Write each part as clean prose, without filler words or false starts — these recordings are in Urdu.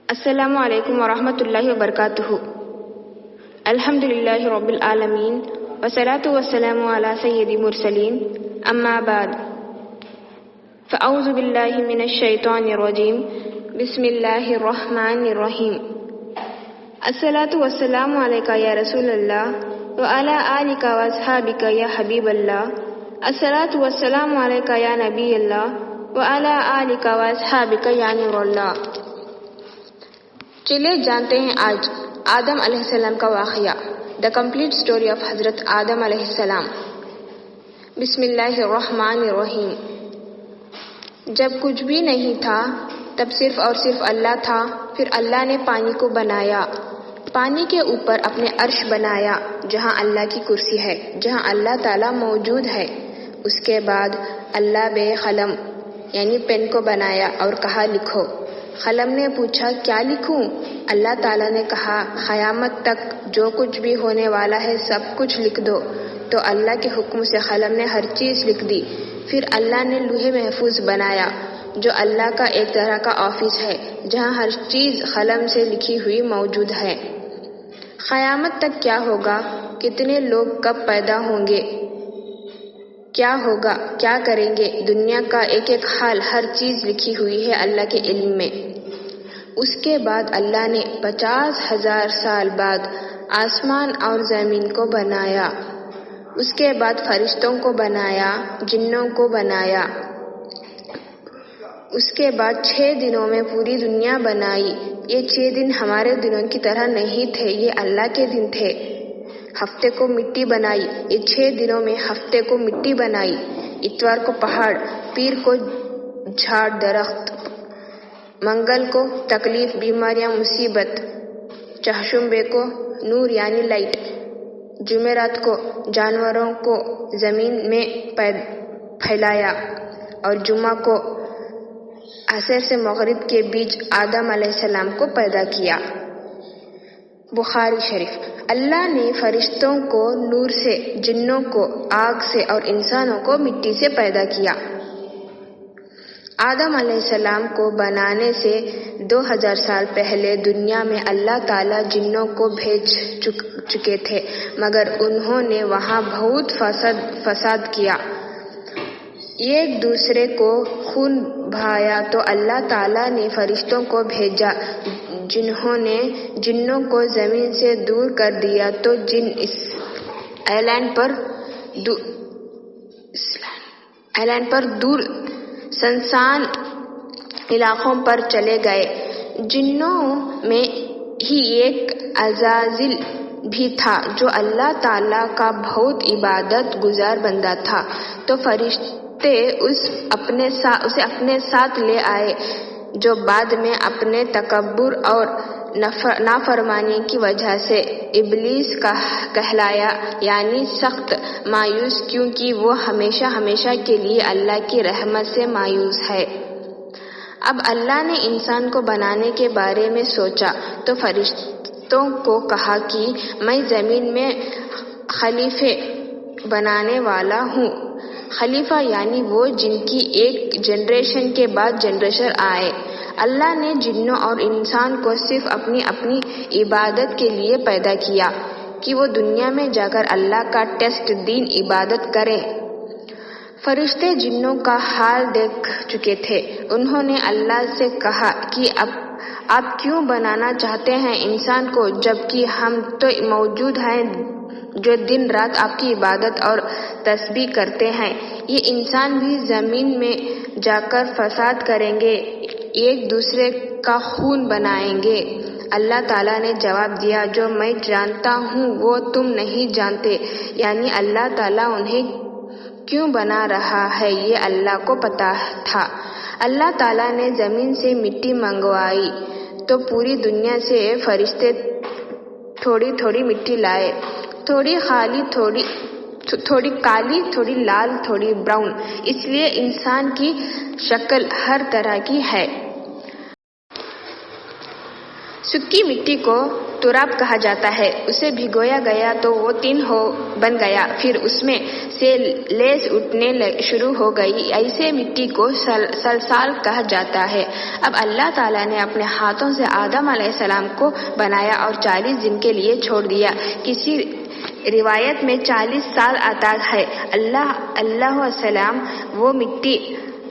السلام علیکم ورحمۃ اللہ وبرکاتہ۔ الحمد للہ رب العالمین والصلاة والسلام علی سید المرسلین، اما بعد فاعوذ باللہ من الشیطان الرجیم، بسم اللہ الرحمن الرحیم۔ الصلاة والسلام علیکہ یا رسول اللہ وعلی آلک واصحابک یا حبیب اللہ۔ الصلاة والسلام علیکہ یا نبی اللہ وعلی آلک واصحابک یا نور اللہ۔ چلے جانتے ہیں آج آدم علیہ السلام کا واقعہ، دا کمپلیٹ اسٹوری آف حضرت آدم علیہ السلام۔ بسم اللہ الرحمن الرحیم۔ جب کچھ بھی نہیں تھا تب صرف اور صرف اللہ تھا۔ پھر اللہ نے پانی کو بنایا، پانی کے اوپر اپنے عرش بنایا جہاں اللہ کی کرسی ہے، جہاں اللہ تعالیٰ موجود ہے۔ اس کے بعد اللہ بے قلم یعنی پین کو بنایا اور کہا لکھو۔ قلم نے پوچھا کیا لکھوں؟ اللہ تعالیٰ نے کہا قیامت تک جو کچھ بھی ہونے والا ہے سب کچھ لکھ دو۔ تو اللہ کے حکم سے قلم نے ہر چیز لکھ دی۔ پھر اللہ نے لوح محفوظ بنایا جو اللہ کا ایک طرح کا آفس ہے جہاں ہر چیز قلم سے لکھی ہوئی موجود ہے۔ قیامت تک کیا ہوگا، کتنے لوگ کب پیدا ہوں گے، کیا ہوگا، کیا کریں گے، دنیا کا ایک ایک حال، ہر چیز لکھی ہوئی ہے اللہ کے علم میں۔ اس کے بعد اللہ نے 50,000 سال بعد آسمان اور زمین کو بنایا۔ اس کے بعد فرشتوں کو بنایا، جنوں کو بنایا۔ اس کے بعد 6 دنوں میں پوری دنیا بنائی۔ یہ 6 دن ہمارے دنوں کی طرح نہیں تھے، یہ اللہ کے دن تھے۔ ہفتے کو مٹی بنائی، یہ 6 دنوں میں ہفتے کو مٹی بنائی۔ اتوار کو پہاڑ، پیر کو جھاڑ درخت، منگل کو تکلیف، بیماریاں، مصیبت، چہشمبے کو نور یعنی لائٹ، جمعرات کو جانوروں کو زمین میں پھیلایا، اور جمعہ کو عصر سے مغرب کے بیچ آدم علیہ السلام کو پیدا کیا۔ بخاری شریف۔ اللہ نے فرشتوں کو نور سے، جنوں کو آگ سے اور انسانوں کو مٹی سے پیدا کیا۔ آدم علیہ السلام کو بنانے سے 2000 سال پہلے دنیا میں اللہ تعالیٰ جنوں کو بھیج چکے تھے، مگر انہوں نے وہاں بہت فساد کیا، ایک دوسرے کو خون بہایا۔ تو اللہ تعالیٰ نے فرشتوں کو بھیجا جنہوں نے جنوں کو زمین سے دور کر دیا، تو جن اس آئلینڈ پر دور سنسان علاقوں پر چلے گئے۔ جنوں میں ہی ایک عزازیل بھی تھا جو اللہ تعالیٰ کا بہت عبادت گزار بندہ تھا، تو فرشتے اسے اپنے ساتھ لے آئے، جو بعد میں اپنے تکبر اور نافرمانی کی وجہ سے ابلیس کہلایا، یعنی سخت مایوس، کیونکہ وہ ہمیشہ ہمیشہ کے لیے اللہ کی رحمت سے مایوس ہے۔ اب اللہ نے انسان کو بنانے کے بارے میں سوچا تو فرشتوں کو کہا کہ میں زمین میں خلیفے بنانے والا ہوں۔ خلیفہ یعنی وہ جن کی ایک جنریشن کے بعد جنریشن آئے۔ اللہ نے جنوں اور انسان کو صرف اپنی اپنی عبادت کے لیے پیدا کیا کہ وہ دنیا میں جا کر اللہ کا ٹیسٹ دین عبادت کریں۔ فرشتے جنوں کا حال دیکھ چکے تھے۔ انہوں نے اللہ سے کہا کہ آپ کیوں بنانا چاہتے ہیں انسان کو، جبکہ ہم تو موجود ہیں جو دن رات آپ کی عبادت اور تسبیح کرتے ہیں۔ یہ انسان بھی زمین میں جا کر فساد کریں گے، ایک دوسرے کا خون بنائیں گے۔ اللہ تعالیٰ نے جواب دیا جو میں جانتا ہوں وہ تم نہیں جانتے، یعنی اللہ تعالیٰ انہیں کیوں بنا رہا ہے یہ اللہ کو پتا تھا۔ اللہ تعالیٰ نے زمین سے مٹی منگوائی تو پوری دنیا سے فرشتے تھوڑی تھوڑی مٹی لائے، تھوڑی کالی، تھوڑی لال، تھوڑی براؤن، اس لیے انسان کی شکل ہر طرح کی ہے۔ سکی مٹی کو تراب کہا جاتا ہے. اسے بھگویا گیا تو وہ تین بن گیا. پھر اس میں سے لیس اٹھنے شروع ہو گئی. ایسے مٹی کو سلسال کہا جاتا ہے. اب اللہ تعالیٰ نے اپنے ہاتھوں سے آدم علیہ السلام کو بنایا اور 40 دن کے لیے چھوڑ دیا. کسی روایت میں 40 سال آتا ہے. اللہ السلام وہ مٹی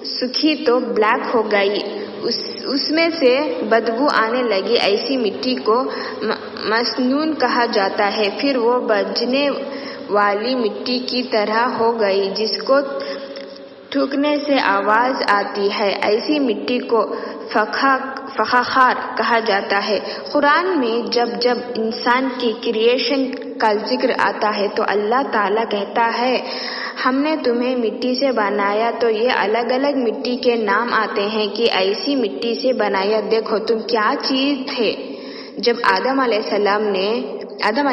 سوکھی تو بلیک ہو گئی. اس میں سے بدبو آنے لگی. ایسی مٹی کو مسنون کہا جاتا ہے. پھر وہ بجنے والی مٹی کی طرح ہو گئی جس کو ٹھوکنے سے آواز آتی ہے. ایسی مٹی کو فخار کہا جاتا ہے. قرآن میں جب انسان کی کریشن کا ذکر آتا ہے تو اللہ تعالیٰ کہتا ہے ہم نے تمہیں مٹی سے بنایا. تو یہ الگ الگ مٹی کے نام آتے ہیں کہ ایسی مٹی سے بنایا. دیکھو تم کیا چیز تھے. جب آدم علیہ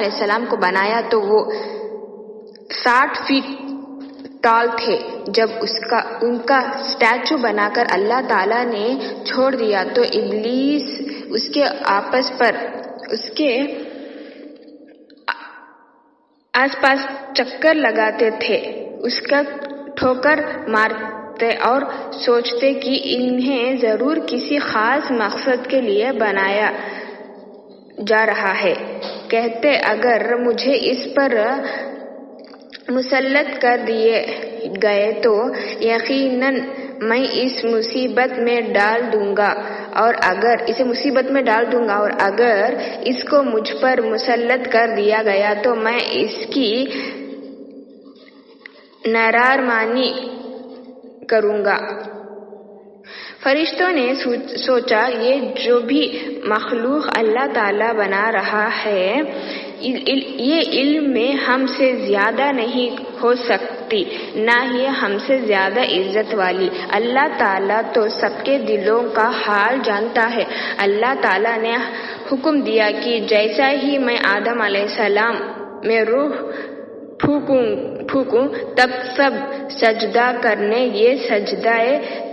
السلام کو بنایا تو وہ 60 فیٹ ٹال تھے. جب ان کا اسٹیچو بنا کر اللہ تعالیٰ نے چھوڑ دیا تو ابلیس اس کے آس پاس چکر لگاتے تھے. اس کا ٹھوکر مارتے اور سوچتے کہ انہیں ضرور کسی خاص مقصد کے لیے بنایا جا رہا ہے. کہتے اگر مجھے اس پر مسلط کر دیے گئے تو یقیناً میں اس مصیبت میں ڈال دوں گا اور اگر اس کو مجھ پر مسلط کر دیا گیا تو میں اس کی نافرمانی کروں گا. فرشتوں نے سوچا یہ جو بھی مخلوق اللہ تعالیٰ بنا رہا ہے یہ علم میں ہم سے زیادہ نہیں ہو سکتی نہ ہی ہم سے زیادہ عزت والی. اللہ تعالیٰ تو سب کے دلوں کا حال جانتا ہے. اللہ تعالیٰ نے حکم دیا کہ جیسا ہی میں آدم علیہ السلام میں روح پھونکوں تب سب سجدہ کرنے. یہ سجدہ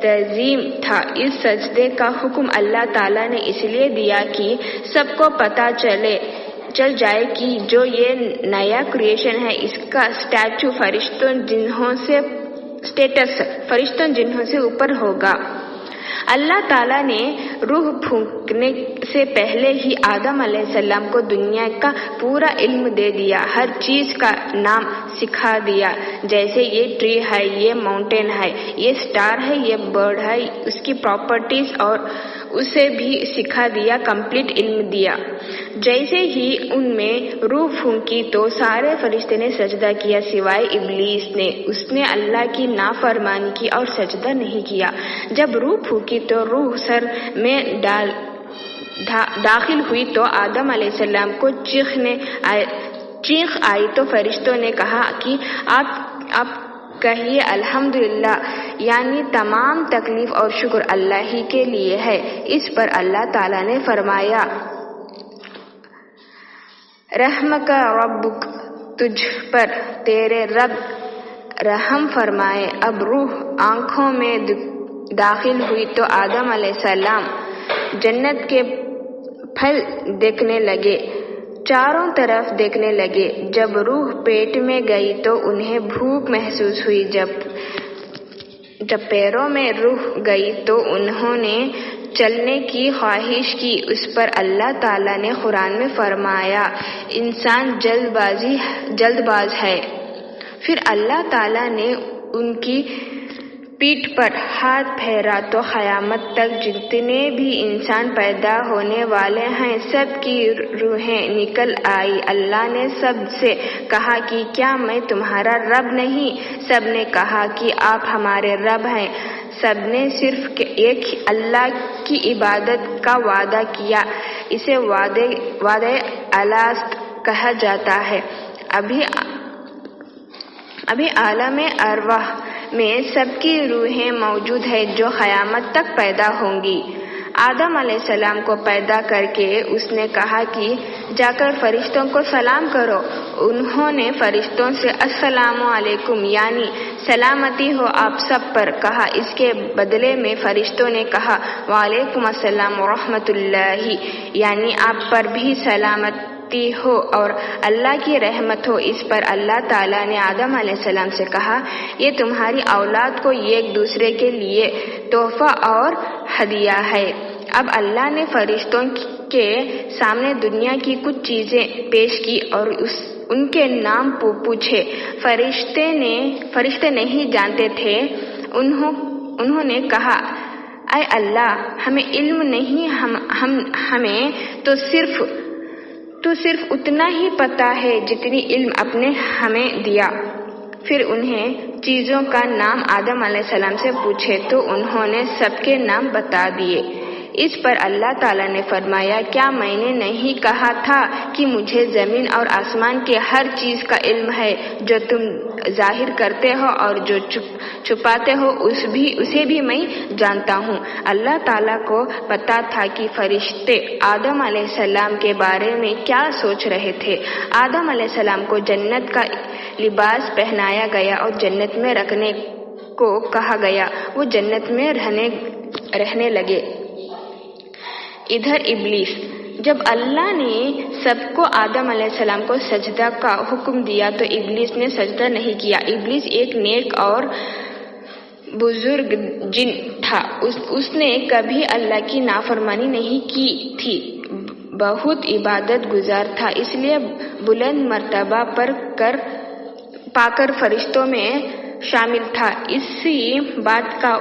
تعظیم تھا. اس سجدے کا حکم اللہ تعالیٰ نے اس لیے دیا کہ سب کو پتہ چل جائے کہ جو یہ نیا کریشن ہے اس کا اسٹیٹس فرشتوں جنوں سے اوپر ہوگا. اللہ تعالیٰ نے روح پھونکنے سے پہلے ہی آدم علیہ السلام کو دنیا کا پورا علم دے دیا. ہر چیز کا نام سکھا دیا. جیسے یہ ٹری ہے, یہ ماؤنٹین ہے, یہ سٹار ہے, یہ برڈ ہے, اس کی پراپرٹیز اور اسے بھی سکھا دیا. کمپلیٹ علم دیا. جیسے ہی ان میں روح پھونکی تو سارے فرشتے نے سجدہ کیا سوائے ابلیس نے. اس نے اللہ کی نافرمانی کی اور سجدہ نہیں کیا. جب روح پھونکی تو روح سر میں داخل ہوئی تو آدم علیہ السلام کو چیخ آئی تو فرشتوں نے کہا کہ آپ کہیے الحمدللہ, یعنی تمام تکلیف اور شکر اللہ ہی کے لیے ہے. اس پر اللہ تعالیٰ نے فرمایا رحمک ربک, تجھ پر تیرے رب رحم فرمائے. اب روح آنکھوں میں داخل ہوئی تو آدم علیہ السلام جنت کے پھل دیکھنے لگے, چاروں طرف دیکھنے لگے. جب روح پیٹ میں گئی تو انہیں بھوک محسوس ہوئی. جب پیروں میں روح گئی تو انہوں نے چلنے کی خواہش کی. اس پر اللہ تعالیٰ نے قرآن میں فرمایا انسان جلد باز ہے. پھر اللہ تعالیٰ نے ان کی پیٹھ پر ہاتھ پھیرا تو قیامت تک جتنے بھی انسان پیدا ہونے والے ہیں سب کی روحیں نکل آئی. اللہ نے سب سے کہا کہ کیا میں تمہارا رب نہیں؟ سب نے کہا کہ آپ ہمارے رب ہیں. سب نے صرف ایک اللہ کی عبادت کا وعدہ کیا. اسے وعدہ الست کہا جاتا ہے. ابھی عالم ارواح میں سب کی روحیں موجود ہیں جو قیامت تک پیدا ہوں گی. آدم علیہ السلام کو پیدا کر کے اس نے کہا کہ جا کر فرشتوں کو سلام کرو۔ انہوں نے فرشتوں سے السلام علیکم یعنی سلامتی ہو آپ سب پر کہا۔ اس کے بدلے میں فرشتوں نے کہا وعلیکم السلام ورحمۃ اللہ یعنی آپ پر بھی سلامتی ہو اور اللہ کی رحمت ہو۔ اس پر اللہ تعالیٰ نے آدم علیہ السلام سے کہا یہ تمہاری اولاد کو ایک دوسرے کے لیے تحفہ اور ہدیہ ہے۔ اب اللہ نے فرشتوں کے سامنے دنیا کی کچھ چیزیں پیش کی اور ان کے نام پوچھے۔ فرشتے نہیں جانتے تھے۔ انہوں نے کہا اے اللہ ہمیں علم نہیں، ہمیں تو صرف اتنا ہی پتہ ہے جتنی علم اپنے ہمیں دیا۔ پھر انہیں چیزوں کا نام آدم علیہ السلام سے پوچھے تو انہوں نے سب کے نام بتا دیے۔ اس پر اللہ تعالیٰ نے فرمایا کیا میں نے نہیں کہا تھا کہ مجھے زمین اور آسمان کے ہر چیز کا علم ہے؟ جو تم ظاہر کرتے ہو اور جو چھپاتے ہو اسے بھی میں جانتا ہوں۔ اللہ تعالیٰ کو پتا تھا کہ فرشتے آدم علیہ السلام کے بارے میں کیا سوچ رہے تھے۔ آدم علیہ السلام کو جنت کا لباس پہنایا گیا اور جنت میں رکھنے کو کہا گیا۔ وہ جنت میں رہنے لگے۔ ادھر ابلیس، جب اللہ نے سب کو آدم علیہ السلام کو سجدہ کا حکم دیا تو ابلیس نے سجدہ نہیں کیا۔ ابلیس ایک نیک اور بزرگ جن تھا۔ اس نے کبھی اللہ کی نافرمانی نہیں کی تھی، بہت عبادت گزار تھا، اس لیے بلند مرتبہ پا کر فرشتوں میں شامل تھا۔ اسی بات کا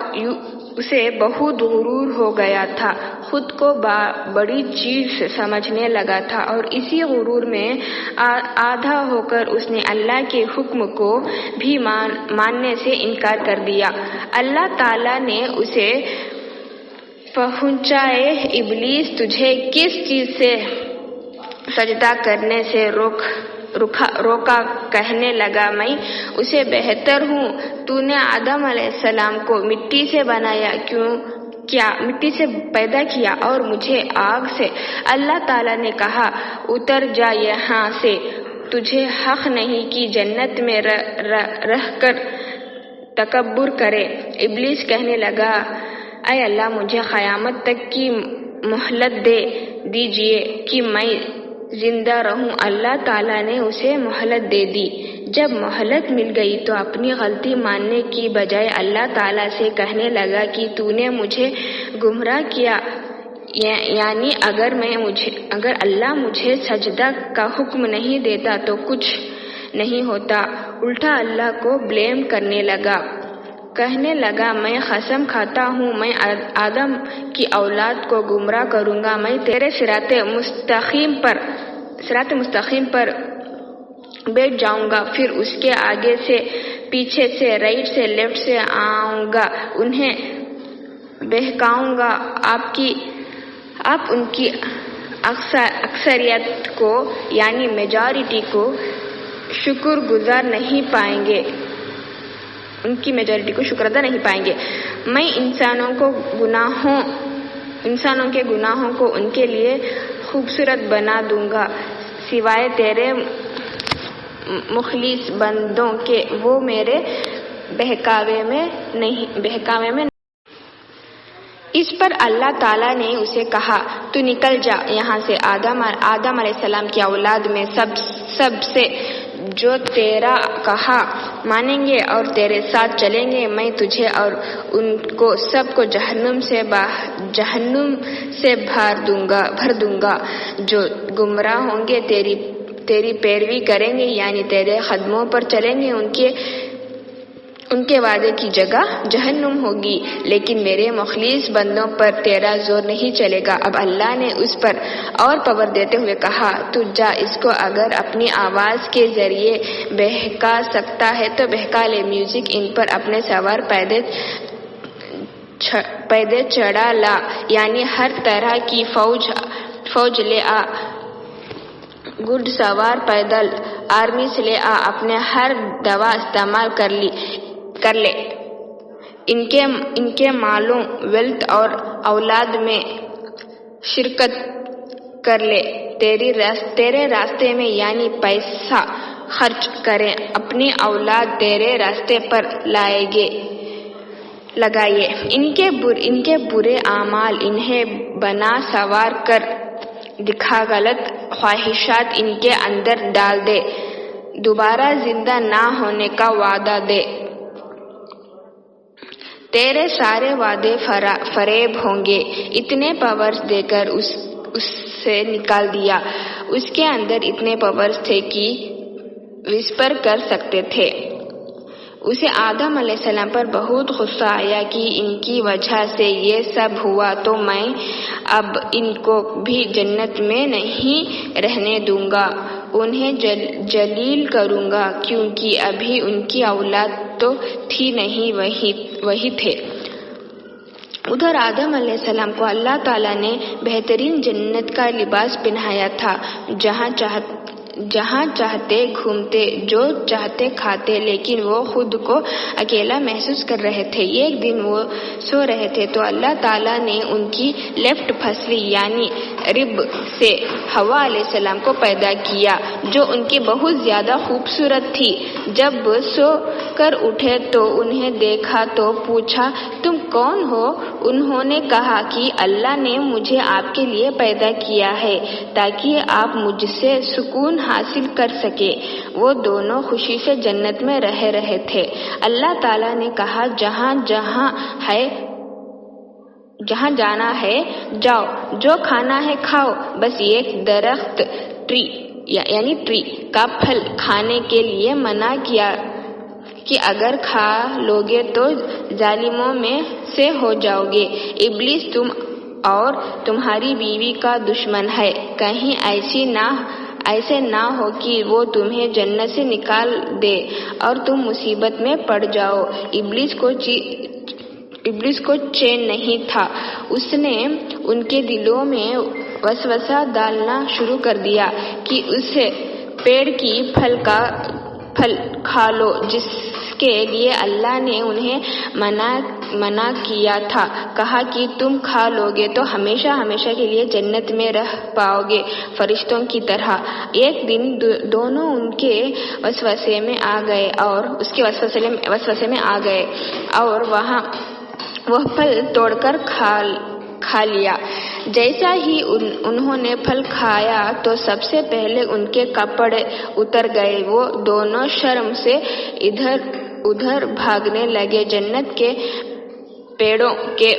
اسے بہت غرور ہو گیا تھا، خود کو بڑی چیز سمجھنے لگا تھا اور اسی غرور میں آدھا ہو کر اس نے اللہ کے حکم کو بھی ماننے سے انکار کر دیا۔ اللہ تعالیٰ نے اسے پہنچائے ابلیس تجھے کس چیز سے سجدہ کرنے سے روکا؟ کہنے لگا میں اسے بہتر ہوں، تو نے آدم علیہ السلام کو مٹی سے بنایا، مٹی سے پیدا کیا اور مجھے آگ سے۔ اللہ تعالیٰ نے کہا اتر جا یہاں سے، تجھے حق نہیں کہ جنت میں رہ کر تکبر کرے۔ ابلیس کہنے لگا اے اللہ مجھے قیامت تک کی مہلت دے دیجئے کہ میں زندہ رہوں۔ اللہ تعالیٰ نے اسے مہلت دے دی۔ جب مہلت مل گئی تو اپنی غلطی ماننے کی بجائے اللہ تعالیٰ سے کہنے لگا کہ تو نے مجھے گمراہ کیا، یعنی اگر اللہ مجھے سجدہ کا حکم نہیں دیتا تو کچھ نہیں ہوتا۔ الٹا اللہ کو بلیم کرنے لگا، کہنے لگا میں قسم کھاتا ہوں میں آدم کی اولاد کو گمراہ کروں گا، میں تیرے صراط مستقیم پر بیٹھ جاؤں گا، پھر اس کے آگے سے پیچھے سے رائٹ سے لیفٹ سے آؤں گا، انہیں بہکاؤں گا۔ آپ ان کی اکثریت کو یعنی میجارٹی کو شکر گزار نہیں پائیں گے، ان کی میجارٹی کو شکر ادا نہیں پائیں گے۔ میں انسانوں کے گناہوں کو ان کے لیے خوبصورت بنا دوں گا سوائے تیرے مخلص بندوں کے، وہ میرے بہکاوے میں نہیں۔ اس پر اللہ تعالیٰ نے اسے کہا تو نکل جا یہاں سے، آدم علیہ السلام کی اولاد میں سب سے جو تیرا کہا مانیں گے اور تیرے ساتھ چلیں گے، میں تجھے اور ان کو سب کو جہنم سے بھر دوں گا۔ جو گمراہ ہوں گے تیری پیروی کریں گے یعنی تیرے قدموں پر چلیں گے، ان کے وعدے کی جگہ جہنم ہوگی، لیکن میرے مخلص بندوں پر تیرا زور نہیں چلے گا۔ اب اللہ نے اس پر اور پاور دیتے ہوئے کہا تو جا، اس کو اگر اپنی آواز کے ذریعے بہکا سکتا ہے تو بہکا لے، میوزک ان پر اپنے سوار پیدے چڑھا لا، یعنی ہر طرح کی فوج لے آ، گھڑ سوار پیدل آرمیز لے آ، اپنے ہر دوا استعمال کر لے، ان کے مالوں ویلتھ اور اولاد میں شرکت کر لے، تیرے راستے میں یعنی پیسہ خرچ کریں، اپنی اولاد تیرے راستے پر لگائیے، ان کے برے اعمال انہیں بنا سوار کر دکھا، غلط خواہشات ان کے اندر ڈال دے، دوبارہ زندہ نہ ہونے کا وعدہ دے، تیرے سارے وعدے فریب ہوں گے، اتنے پاورز دے کر اس سے نکال دیا، اس کے اندر اتنے پاورز تھے کہ وسپر کر سکتے تھے۔ اسے آدم علیہ السلام پر بہت غصہ آیا کہ ان کی وجہ سے یہ سب ہوا، تو میں اب ان کو بھی جنت میں نہیں رہنے دوں گا، انہیں جلیل کروں گا، کیونکہ ابھی ان کی اولاد تو تھی نہیں، وہی تھے۔ ادھر آدم علیہ السلام کو اللہ تعالیٰ نے بہترین جنت کا لباس پہنایا تھا، جہاں چاہتے گھومتے، جو چاہتے کھاتے، لیکن وہ خود کو اکیلا محسوس کر رہے تھے۔ ایک دن وہ سو رہے تھے تو اللہ تعالیٰ نے ان کی لیفٹ پھسلی یعنی رب سے حوا علیہ السلام کو پیدا کیا، جو ان کی بہت زیادہ خوبصورت تھی۔ جب سو کر اٹھے تو انہیں دیکھا تو پوچھا، تم کون ہو؟ انہوں نے کہا کہ اللہ نے مجھے آپ کے لیے پیدا کیا ہے تاکہ آپ مجھ سے سکون حاصل کر سکے۔ وہ دونوں خوشی سے جنت میں رہ رہے تھے۔ اللہ تعالیٰ نے کہا، جہاں جانا ہے جاؤ، جو کھانا ہے کھاؤ، بس ایک درخت ٹری کا پھل کھانے کے لیے منع کیا کہ اگر کھا لوگے تو ظالموں میں سے ہو جاؤ گے۔ ابلیس تم اور تمہاری بیوی کا دشمن ہے، کہیں ایسے نہ ہو کہ وہ تمہیں جنت سے نکال دے اور تم مصیبت میں پڑ جاؤ۔ ابلیس کو چین نہیں تھا، اس نے ان کے دلوں میں وسوسہ ڈالنا شروع کر دیا کہ اس پیڑ کی پھل کھا لو جس کے لیے اللہ نے انہیں منع کیا تھا، کہا کہ تم کھا لوگے تو ہمیشہ کے لیے جنت میں رہ پاؤ گے فرشتوں کی طرح۔ ایک دن دونوں ان کے وسوسے میں آ گئے اور اس کے وسوسے میں آ گئے اور وہ پھل توڑ کر کھا لیا۔ جیسا ہی انہوں نے پھل کھایا تو سب سے پہلے ان کے کپڑے اتر گئے، وہ دونوں شرم سے ادھر بھاگنے لگے، جنت کے پیڑوں کے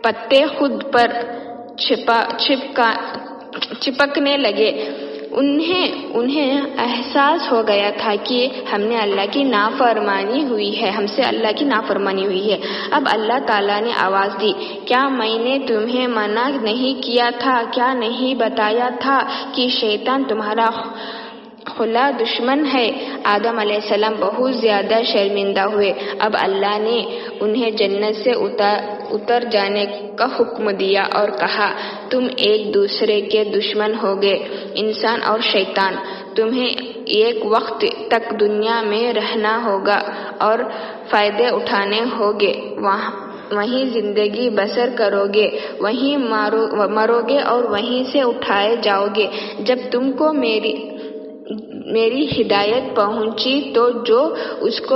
پتے خود پر چپکنے لگے۔ انہیں احساس ہو گیا تھا کہ ہم سے اللہ کی نافرمانی ہوئی ہے۔ اب اللہ تعالیٰ نے آواز دی، کیا میں نے تمہیں منع نہیں کیا تھا؟ کیا نہیں بتایا تھا کہ شیطان تمہارا کھلا دشمن ہے؟ آدم علیہ السلام بہت زیادہ شرمندہ ہوئے۔ اب اللہ نے انہیں جنت سے اتر جانے کا حکم دیا اور کہا، تم ایک دوسرے کے دشمن ہوگے، انسان اور شیطان۔ تمہیں ایک وقت تک دنیا میں رہنا ہوگا اور فائدے اٹھانے ہوگے، وہیں زندگی بسر کرو گے، وہیں مرو گے اور وہیں سے اٹھائے جاؤ گے۔ جب تم کو میری ہدایت پہنچی تو جو اس کو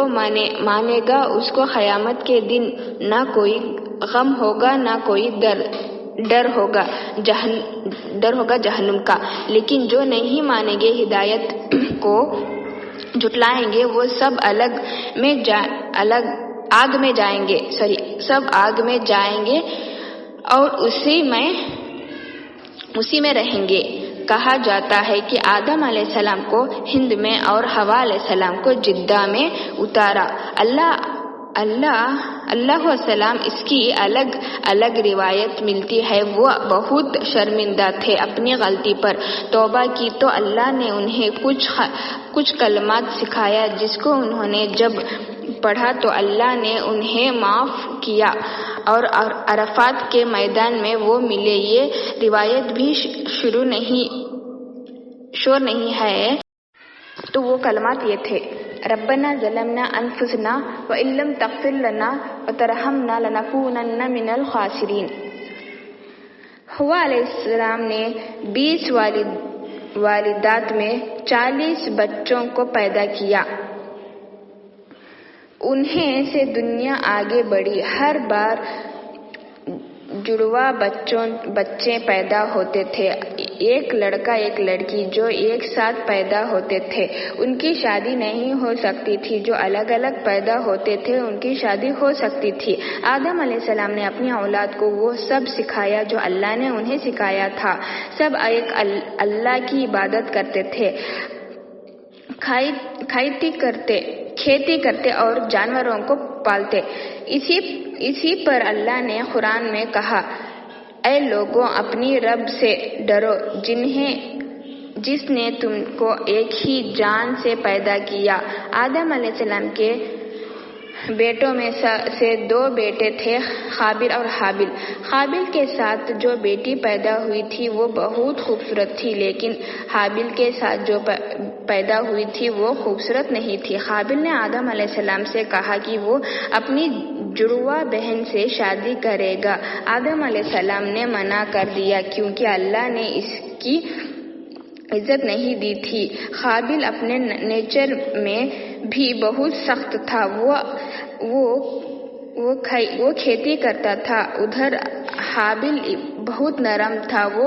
مانے گا اس کو قیامت کے دن نہ کوئی غم ہوگا نہ کوئی ڈر ہوگا جہنم کا، لیکن جو نہیں مانیں گے، ہدایت کو جھٹلائیں گے، وہ سب آگ میں جائیں گے اور اسی میں رہیں گے۔ کہا جاتا ہے کہ آدم علیہ السلام کو ہند میں اور حوا علیہ السلام کو جدہ میں اتارا۔ اللہ السلام اس کی الگ روایت ملتی ہے۔ وہ بہت شرمندہ تھے اپنی غلطی پر، توبہ کی تو اللہ نے انہیں کچھ کلمات سکھایا جس کو انہوں نے جب پڑھا تو اللہ نے انہیں معاف کیا اور عرفات کے میدان میں وہ ملے۔ یہ روایت بھی شور نہیں ہے تو وہ کلمات یہ تھے، ربنا ظلمنا انفسنا وان لم تغفر لنا وترحمنا لنکونن من الخاسرین۔ ہوا علیہ السلام نے 20 والدات میں 40 بچوں کو پیدا کیا. انہیں سے دنیا آگے بڑھی. ہر بار جڑواں بچے پیدا ہوتے تھے. ایک لڑکا ایک لڑکی جو ایک ساتھ پیدا ہوتے تھے ان کی شادی نہیں ہو سکتی تھی. جو الگ الگ پیدا ہوتے تھے ان کی شادی ہو سکتی تھی. آدم علیہ السلام نے اپنی اولاد کو وہ سب سکھایا جو اللہ نے انہیں سکھایا تھا. سب ایک اللہ کی عبادت کرتے تھے, کھیتی کرتے اور جانوروں کو پالتے. اسی پر اللہ نے قرآن میں کہا, اے لوگوں اپنی رب سے ڈرو جس نے تم کو ایک ہی جان سے پیدا کیا. آدم علیہ السلام کے بیٹوں میں سے 2 بیٹے تھے, قابل اور حابل. قابل کے ساتھ جو بیٹی پیدا ہوئی تھی وہ بہت خوبصورت تھی, لیکن حابل کے ساتھ جو پیدا ہوئی تھی وہ خوبصورت نہیں تھی. قابل نے آدم علیہ السلام سے کہا کہ وہ اپنی جڑواں بہن سے شادی کرے گا. آدم علیہ السلام نے منع کر دیا کیونکہ اللہ نے اس کی عزت نہیں دی تھی. قابل اپنے نیچر میں بھی بہت سخت تھا. وہ کھیتی کرتا تھا. ادھر حابل بہت نرم تھا, وہ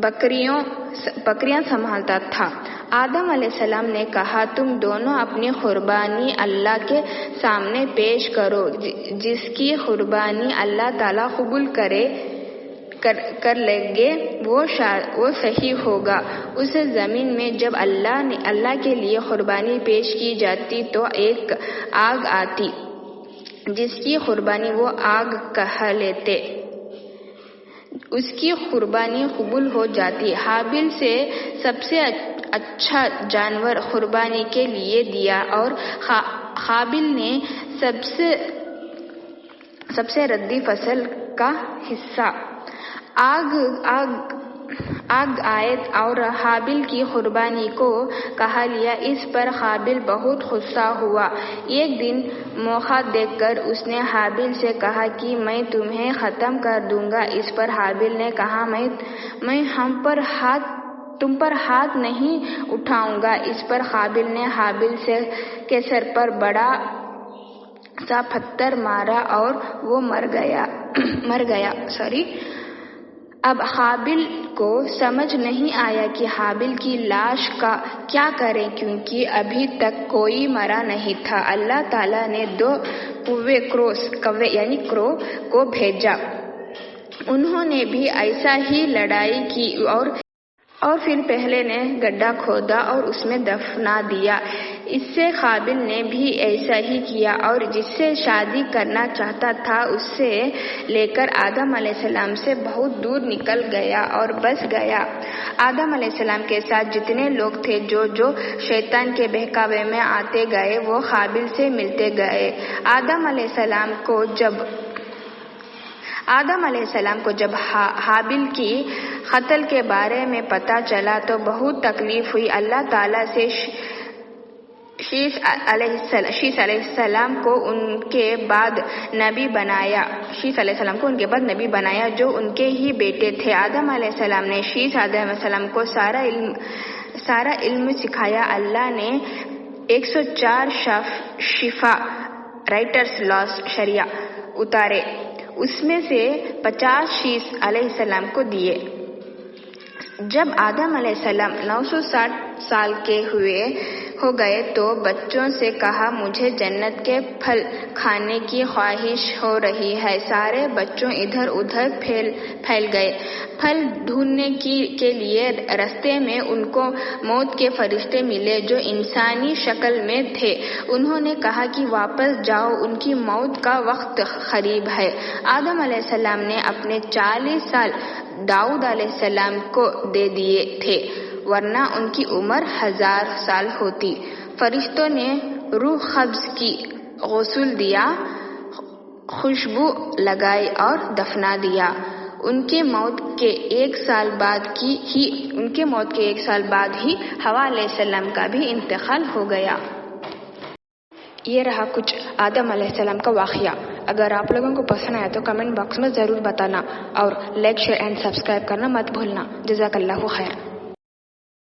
بکریاں سنبھالتا تھا. آدم علیہ السلام نے کہا, تم دونوں اپنی قربانی اللہ کے سامنے پیش کرو. جس کی قربانی اللہ تعالیٰ قبول کر لیں گے وہ صحیح ہوگا. اس زمین میں جب اللہ کے لیے قربانی پیش کی جاتی تو ایک آگ آتی جس کی قربانی وہ آگ کہہ لیتے. اس کی قربانی قبول ہو جاتی. حابل سے سب سے اچھا جانور قربانی کے لیے دیا اور قابل نے سب سے ردی فصل کا حصہ. آگ آئے اور حابل کی قربانی کو کھا لیا. اس پر قابل بہت غصہ ہوا. ایک دن موقع دیکھ کر اس نے حابل سے کہا کہ میں تمہیں ختم کر دوں گا. اس پر حابل نے کہا, میں تم پر ہاتھ نہیں اٹھاؤں گا. اس پر قابل نے حابل کے سر پر بڑا سا پتھر مارا اور وہ مر گیا. اب قابل کو سمجھ نہیں آیا کہ حابل کی لاش کا کیا کریں کیونکہ ابھی تک کوئی مرا نہیں تھا. اللہ تعالیٰ نے 2 کرو کو بھیجا. انہوں نے بھی ایسا ہی لڑائی کی اور پھر پہلے نے گڈھا کھودا اور اس میں دفنا دیا. اس سے قابل نے بھی ایسا ہی کیا اور جس سے شادی کرنا چاہتا تھا اس سے لے کر آدم علیہ السلام سے بہت دور نکل گیا اور بس گیا. آدم علیہ السلام کے ساتھ جتنے لوگ تھے جو شیطان کے بہکاوے میں آتے گئے وہ قابل سے ملتے گئے. آدم علیہ السلام کو جب حابل کی قتل کے بارے میں پتہ چلا تو بہت تکلیف ہوئی. اللہ تعالیٰ سے شیس علیہ السلام کو ان کے بعد نبی بنایا جو ان کے ہی بیٹے تھے. آدم علیہ السلام نے شیس علیہ السلام کو سارا علم سکھایا. اللہ نے 104 شفا رائٹرز لاس شریعہ اتارے. اس میں سے 50 شیس علیہ السلام کو دیے. جب آدم علیہ السلام 960 سال کے ہو گئے تو بچوں سے کہا, مجھے جنت کے پھل کھانے کی خواہش ہو رہی ہے. سارے بچوں ادھر ادھر پھیل گئے. پھل ڈھونڈنے کے لیے راستے میں ان کو موت کے فرشتے ملے جو انسانی شکل میں تھے. انہوں نے کہا کہ واپس جاؤ, ان کی موت کا وقت قریب ہے. آدم علیہ السلام نے اپنے 40 سال داؤد علیہ السلام کو دے دیے تھے ورنہ ان کی عمر 1000 سال ہوتی. فرشتوں نے روح قبض کی, غسل دیا, خوشبو لگائی اور دفنا دیا. ان کے موت کے 1 سال بعد ہی حوا علیہ السلام کا بھی انتقال ہو گیا. یہ رہا کچھ آدم علیہ السلام کا واقعہ. اگر آپ لوگوں کو پسند آیا تو کمنٹ باکس میں ضرور بتانا اور لائک شیئر اینڈ سبسکرائب کرنا مت بھولنا. جزاک اللہ خیر.